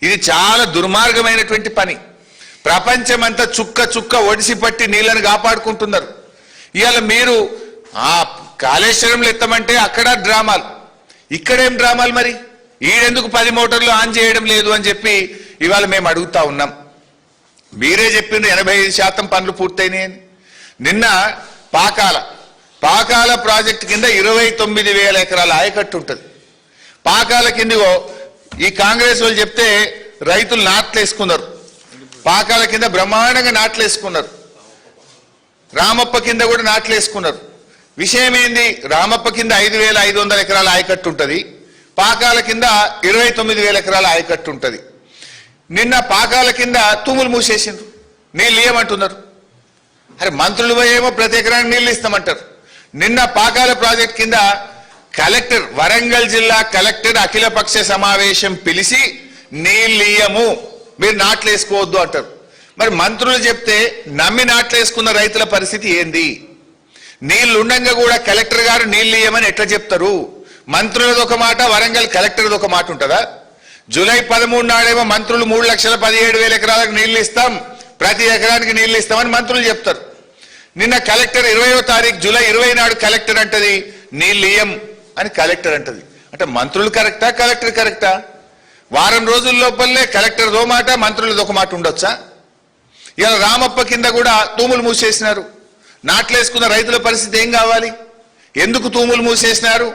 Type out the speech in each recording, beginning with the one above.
ఇది చాలా దుర్మార్గమైనటువంటి పని. ప్రపంచమంతా చుక్క చుక్క ఒడిసి పట్టి నీళ్లను కాపాడుకుంటున్నారు. ఇవాళ మీరు ఆ కాళేశ్వరంలో ఎత్తమంటే అక్కడ డ్రామాలు, ఇక్కడేం డ్రామాలు? మరి ఈడెందుకు 10 మోటార్లు ఆన్ చేయడం లేదు అని చెప్పి ఇవాళ మేము అడుగుతా ఉన్నాం. మీరే చెప్పిండ్రు 85% పనులు పూర్తయినాయని. నిన్న పాకాల ప్రాజెక్టు కింద 29,000 ఎకరాల ఆయకట్టు ఉంటుంది. పాకాల కిందిగో ఈ కాంగ్రెస్ వాళ్ళు చెప్తే రైతులు నాట్లేసుకున్నారు. పాకాల కింద బ్రహ్మాండంగా నాట్లేసుకున్నారు. రామప్ప కింద కూడా నాట్లేసుకున్నారు. విషయం ఏంది? రామప్ప కింద 5,500 ఎకరాల ఆయకట్టు ఉంటుంది, పాకాల కింద 29,000 ఎకరాల ఆయకట్టు ఉంటుంది. నిన్న పాకాల కింద తూములు మూసేసిండ్రు, నీళ్ళు ఇయ్యమంటున్నారు. అరే మంత్రులు ఏమో ప్రతి ఎకరానికి నీళ్ళు ఇస్తామంటారు. నిన్న పాకాల ప్రాజెక్ట్ కింద కలెక్టర్, వరంగల్ జిల్లా కలెక్టర్ అఖిలపక్ష సమావేశం పిలిచి నీళ్ళు ఇయ్యము, మీరు నాట్లేసుకోవద్దు అంటారు. మరి మంత్రులు చెప్తే నమ్మి నాట్లేసుకున్న రైతుల పరిస్థితి ఏంది? నీళ్లు ఉండంగా కూడా కలెక్టర్ గారు నీళ్ళు ఇయ్యమని ఎట్లా చెప్తారు? మంత్రులది ఒక మాట, వరంగల్ కలెక్టర్ది ఒక మాట ఉంటుందా? జూలై 13 నాడేమో మంత్రులు 3,17,000 ఎకరాలకు నీళ్లు ఇస్తాం, ప్రతి ఎకరానికి నీళ్లు ఇస్తామని మంత్రులు చెప్తారు. నిన్న కలెక్టర్ 20వ తారీఖు జూలై 20 నాడు కలెక్టర్ అంటది నీళ్ళు ఇయ్యం అని కలెక్టర్ అంటది. అంటే మంత్రులు కరెక్టా, కలెక్టర్ కరెక్టా? వారం రోజుల లోపలనే కలెక్టర్దో మాట, మంత్రులది ఒక మాట ఉండొచ్చా? ఇలా రామప్ప కింద కూడా తూములు మూసేసినారు. నాట్లేసుకున్న రైతుల పరిస్థితి ఏం కావాలి? ఎందుకు తూములు మూసేసినారు?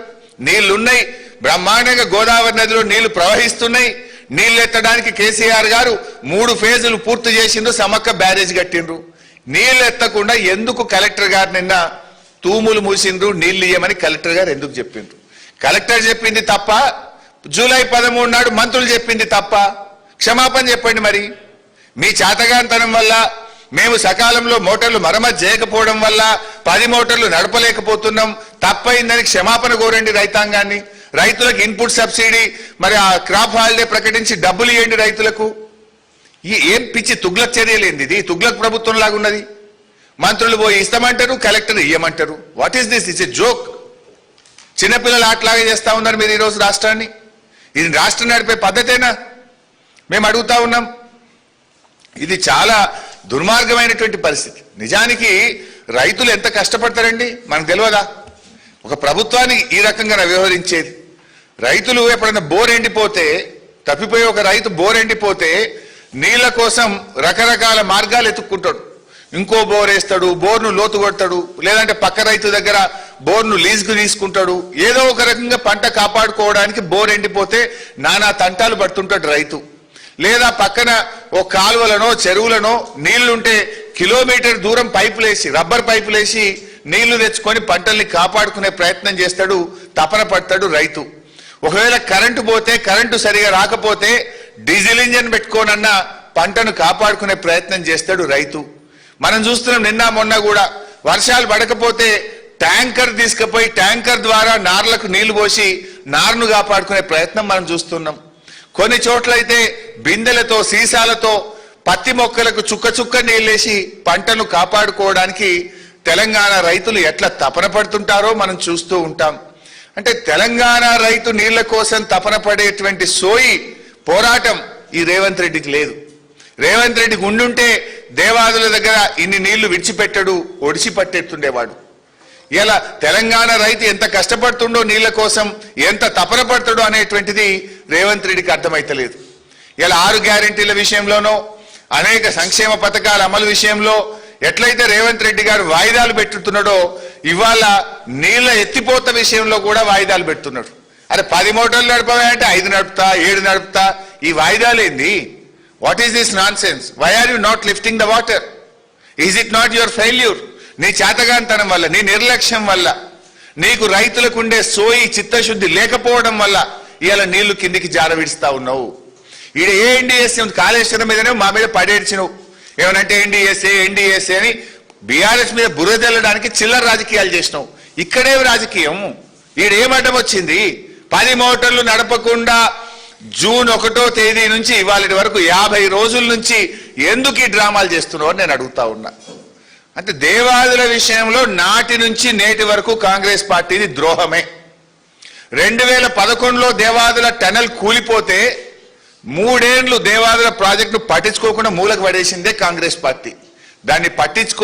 నీళ్లున్నాయి, బ్రహ్మాండంగా గోదావరి నదిలో నీళ్లు ప్రవహిస్తున్నాయి. నీళ్లు ఎత్తడానికి కేసీఆర్ గారు 3 ఫేజులు పూర్తి చేసిండ్రు, సమ్మక్క బ్యారేజ్ కట్టిండ్రు. నీళ్లు ఎత్తకుండా ఎందుకు కలెక్టర్ గారు నిన్న తూములు మూసిండ్రు, నీళ్లు ఇయ్యమని కలెక్టర్ గారు ఎందుకు చెప్పిండ్రు? కలెక్టర్ చెప్పింది తప్ప, జూలై 13 నాడు మంత్రులు చెప్పింది తప్ప? క్షమాపణ చెప్పండి. మరి మీ చేతగాంతనం వల్ల, మేము సకాలంలో మోటార్లు మరమ్మతు చేయకపోవడం వల్ల 10 మోటార్లు నడపలేకపోతున్నాం, తప్పైందని క్షమాపణ కోరండి రైతాంగాన్ని. రైతులకు ఇన్పుట్ సబ్సిడీ, మరి ఆ క్రాప్ హాలిడే ప్రకటించి డబ్బులు ఇవ్వండి రైతులకు. ఈ ఏం పిచ్చి తుగ్లక్ చర్యలేంది? ఇది తుగ్లక్ ప్రభుత్వం లాగా ఉన్నది. మంత్రులు పోయి ఇస్తామంటారు, కలెక్టర్ ఇయ్యమంటారు. What is this? It's a joke. చిన్నపిల్లలు ఆటలాగా చేస్తా ఉన్నారు మీరు ఈరోజు రాష్ట్రాన్ని. ఇది రాష్ట్రం నడిపే పద్ధతేనా? మేము అడుగుతా ఉన్నాం. ఇది చాలా దుర్మార్గమైనటువంటి పరిస్థితి. నిజానికి రైతులు ఎంత కష్టపడతారండి మనకు తెలియదా? ఒక ప్రభుత్వానికి ఈ రకంగా వ్యవహరించేది. రైతులు ఎప్పుడైనా బోర్ ఎండిపోతే, తప్పిపోయి ఒక రైతు బోర్ ఎండిపోతే నీళ్ల కోసం రకరకాల మార్గాలు ఎత్తుక్కుంటాడు. ఇంకో బోర్ వేస్తాడు, బోర్ను లోతు కొడతాడు, లేదంటే పక్క రైతు దగ్గర బోర్ను లీజుకు తీసుకుంటాడు. ఏదో ఒక రకంగా పంట కాపాడుకోవడానికి బోర్ ఎండిపోతే నానా తంటాలు పడుతుంటాడు రైతు. లేదా పక్కన ఓ కాలువలనో చెరువులనో నీళ్లుంటే కిలోమీటర్ దూరం పైపులేసి, రబ్బర్ పైపులేసి నీళ్లు తెచ్చుకొని పంటల్ని కాపాడుకునే ప్రయత్నం చేస్తాడు, తపన పడతాడు రైతు. ఒకవేళ కరెంటు పోతే, కరెంటు సరిగా రాకపోతే డీజిల్ ఇంజన్ పెట్టుకోనన్నా పంటను కాపాడుకునే ప్రయత్నం చేస్తాడు రైతు. మనం చూస్తున్నాం, నిన్న మొన్న కూడా వర్షాలు పడకపోతే ట్యాంకర్ తీసుకుపోయి ట్యాంకర్ ద్వారా నార్లకు నీళ్లు పోసి నార్ను కాపాడుకునే ప్రయత్నం మనం చూస్తున్నాం. కొన్ని చోట్లయితే బిందెలతో, సీసాలతో పత్తి మొక్కలకు చుక్క చుక్క నీళ్ళేసి పంటను కాపాడుకోవడానికి తెలంగాణ రైతులు ఎట్లా తపన పడుతుంటారో మనం చూస్తూ ఉంటాం. అంటే తెలంగాణ రైతు నీళ్ల కోసం తపన పడేటువంటి సోయి పోరాటం ఈ రేవంత్ రెడ్డికి లేదు. రేవంత్ రెడ్డికి ఉండుంటే దేవాదుల దగ్గర ఇన్ని నీళ్లు విడిచిపెట్టడు, ఒడిచి పట్టేస్తుండేవాడు. ఇలా తెలంగాణ రైతు ఎంత కష్టపడుతుండో నీళ్ల కోసం, ఎంత తపన పడుతుండో అనేటువంటిది రేవంత్ రెడ్డికి అర్థమైతలేదు. ఇలా 6 గ్యారెంటీల విషయంలోనో, అనేక సంక్షేమ పథకాల అమలు విషయంలో ఎట్లయితే రేవంత్ రెడ్డి గారు వాయిదాలు పెట్టుతున్నాడో, ఇవాళ నీళ్ల ఎత్తిపోత విషయంలో కూడా వాయిదాలు పెడుతున్నాడు. అరే 10 మోటార్లు నడపమంటే 5 నడుపుతా, 7 నడుపుతా, ఈ వాయిదాలు ఏంది? What is this nonsense? Why are you not lifting the water? Is it not your failure? నీ చేతగాంతనం వల్ల, నీ నిర్లక్ష్యం వల్ల, నీకు రైతులకు ఉండే సోయి చిత్తశుద్ధి లేకపోవడం వల్ల ఇవాళ నీళ్లు కిందికి జారవిడుస్తా ఉన్నావు. ఈడ ఏ ఎన్డీఎస్ఏ కాళేశ్వరం మీదనే మా మీద పడేడ్చినవు. ఏమనంటే ఎన్డీఎస్ఏ అని బీఆర్ఎస్ మీద బురద వెళ్ళడానికి చిల్లర రాజకీయాలు చేసినావు. ఇక్కడే రాజకీయం. ఈడేమడ్డం వచ్చింది? 10 మోటార్లు నడపకుండా జూన్ 1వ తేదీ నుంచి ఇవాళ వరకు 50 రోజుల నుంచి ఎందుకు ఈ డ్రామాలు చేస్తున్నావు అని నేను అడుగుతా ఉన్నా. అంటే దేవాదుల విషయంలో నాటి నుంచి నేటి వరకు కాంగ్రెస్ పార్టీది ద్రోహమే. 2011లో దేవాదుల టనల్ కూలిపోతే 3 ఏళ్లు దేవాదుల ప్రాజెక్టును పట్టించుకోకుండా మూలకు పడేసిందే కాంగ్రెస్ పార్టీ. దాన్ని పట్టించుకో